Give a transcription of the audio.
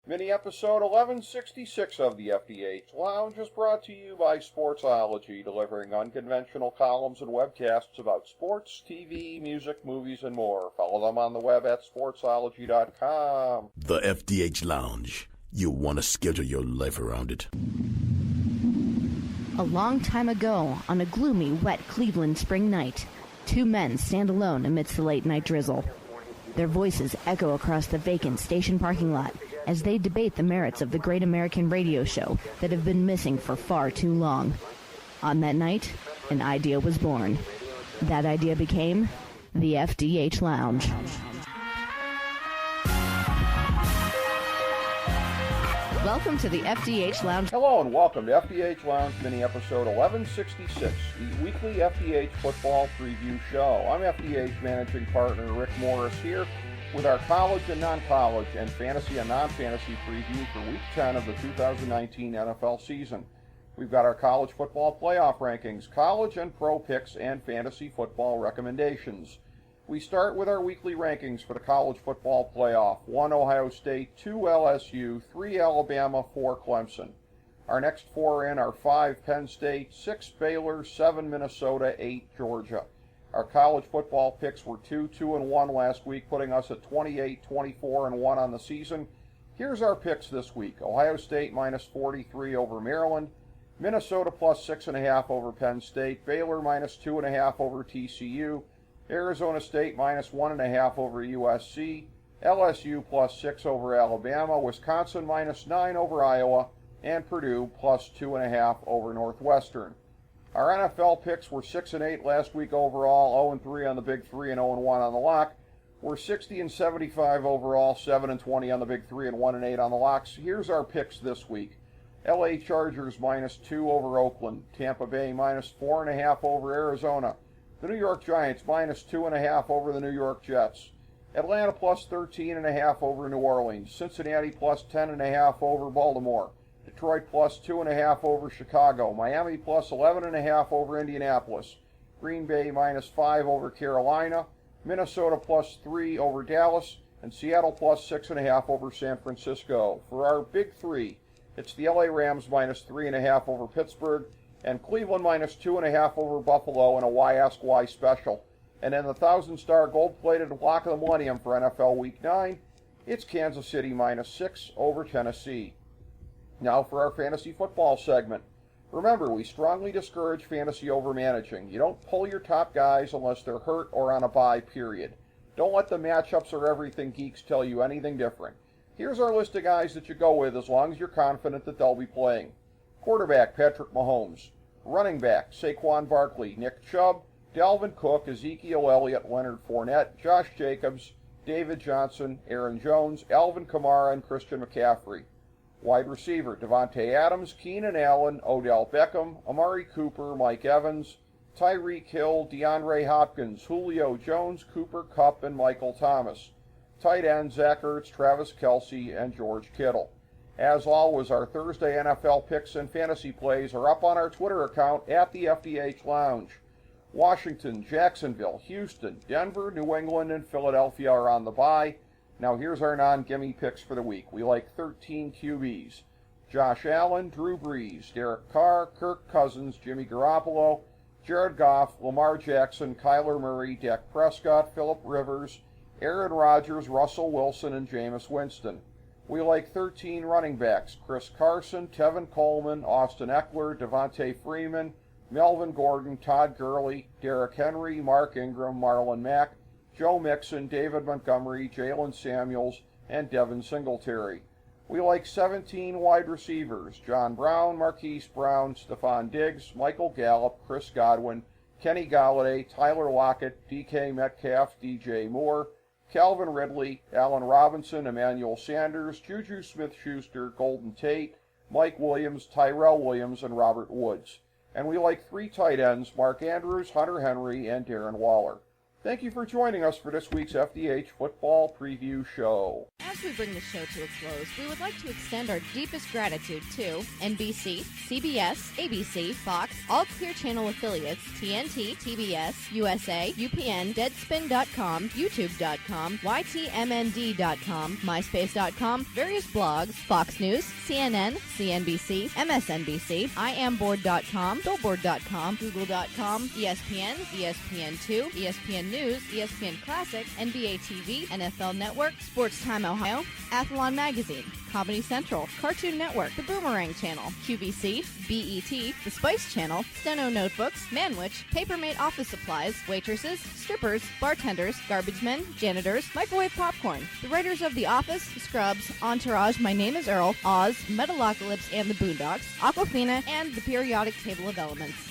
Mini episode 1166 of the FDH Lounge is brought to you by Sportsology, delivering unconventional columns and webcasts about sports, TV, music, movies, and more. Follow them on the web at sportsology.com. The FDH Lounge. You'll want to schedule your life around it. A long time ago, on a gloomy, wet Cleveland spring night, two men stand alone amidst the late-night drizzle. Their voices echo across the vacant station parking lot as they debate the merits of the great American radio show that have been missing for far too long. On that night, an idea was born. That idea became the FDH Lounge. Welcome to the FDH Lounge. Hello and welcome to FDH Lounge mini episode 1166, the weekly FDH football preview show. I'm FDH managing partner Rick Morris here with our college and non-college and fantasy and non-fantasy preview for week 10 of the 2019 NFL season. We've got our college football playoff rankings, college and pro picks, and fantasy football recommendations. We start with our weekly rankings for the college football playoff. 1 Ohio State, 2 LSU, 3 Alabama, 4 Clemson. Our next four in are 5 Penn State, 6 Baylor, 7 Minnesota, 8 Georgia. Our college football picks were 2-1 last week, putting us at 28, 24, and 1 on the season. Here's our picks this week. Ohio State minus 43 over Maryland. Minnesota plus 6.5 over Penn State. Baylor minus 2.5 over TCU. Arizona State minus 1.5 over USC. LSU plus 6 over Alabama. Wisconsin minus 9 over Iowa. And Purdue plus 2.5 over Northwestern. Our NFL picks were 6-8 last week overall, 0-3 on the Big Three, and 0-1 on the lock. We're 60-75 overall, 7-20 on the Big Three, and 1-8 on the locks. Here's our picks this week. LA Chargers minus 2 over Oakland. Tampa Bay minus 4.5 over Arizona. The New York Giants minus 2.5 over the New York Jets. Atlanta plus 13.5 over New Orleans. Cincinnati plus 10.5 over Baltimore. Detroit plus 2.5 over Chicago. Miami plus 11.5 over Indianapolis. Green Bay minus 5 over Carolina. Minnesota plus 3 over Dallas. And Seattle plus 6.5 over San Francisco. For our Big Three, it's the LA Rams minus 3.5 over Pittsburgh. And Cleveland minus 2.5 over Buffalo in a Why Ask Why special. And in the 1,000-star gold-plated lock of the millennium for NFL Week 9, it's Kansas City minus 6 over Tennessee. Now for our fantasy football segment. Remember, we strongly discourage fantasy overmanaging. You don't pull your top guys unless they're hurt or on a bye, period. Don't let the matchups or everything geeks tell you anything different. Here's our list of guys that you go with as long as you're confident that they'll be playing. Quarterback, Patrick Mahomes. Running back, Saquon Barkley, Nick Chubb, Dalvin Cook, Ezekiel Elliott, Leonard Fournette, Josh Jacobs, David Johnson, Aaron Jones, Alvin Kamara, and Christian McCaffrey. Wide receiver, Devontae Adams, Keenan Allen, Odell Beckham, Amari Cooper, Mike Evans, Tyreek Hill, DeAndre Hopkins, Julio Jones, Cooper Kupp, and Michael Thomas. Tight end, Zach Ertz, Travis Kelce, and George Kittle. As always, our Thursday NFL picks and fantasy plays are up on our Twitter account at the FDH Lounge. Washington, Jacksonville, Houston, Denver, New England, and Philadelphia are on the bye. Now here's our non-gimme picks for the week. We like 13 QBs. Josh Allen, Drew Brees, Derek Carr, Kirk Cousins, Jimmy Garoppolo, Jared Goff, Lamar Jackson, Kyler Murray, Dak Prescott, Phillip Rivers, Aaron Rodgers, Russell Wilson, and Jameis Winston. We like 13 running backs. Chris Carson, Tevin Coleman, Austin Eckler, Devontae Freeman, Melvin Gordon, Todd Gurley, Derrick Henry, Mark Ingram, Marlon Mack, Joe Mixon, David Montgomery, Jalen Samuels, and Devin Singletary. We like 17 wide receivers. John Brown, Marquise Brown, Stephon Diggs, Michael Gallup, Chris Godwin, Kenny Galladay, Tyler Lockett, DK Metcalf, DJ Moore, Calvin Ridley, Allen Robinson, Emmanuel Sanders, Juju Smith-Schuster, Golden Tate, Mike Williams, Tyrell Williams, and Robert Woods. And we like 3 tight ends, Mark Andrews, Hunter Henry, and Darren Waller. Thank you for joining us for this week's FDH Football Preview Show. As we bring the show to a close, we would like to extend our deepest gratitude to NBC, CBS, ABC, Fox, all Clear Channel affiliates, TNT, TBS, USA, UPN, Deadspin.com, YouTube.com, YTMND.com, MySpace.com, various blogs, Fox News, CNN, CNBC, MSNBC, IamBoard.com, Billboard.com, Google.com, ESPN, ESPN2, ESPN News, ESPN Classic, NBA TV, NFL Network, Sports Time Ohio, Athlon Magazine, Comedy Central, Cartoon Network, The Boomerang Channel, QVC, BET, The Spice Channel, Steno Notebooks, Manwich, Papermate Office Supplies, waitresses, strippers, bartenders, garbage men, janitors, microwave popcorn, the writers of The Office, Scrubs, Entourage, My Name is Earl, Oz, Metalocalypse and the Boondocks, Aquafina, and the Periodic Table of Elements.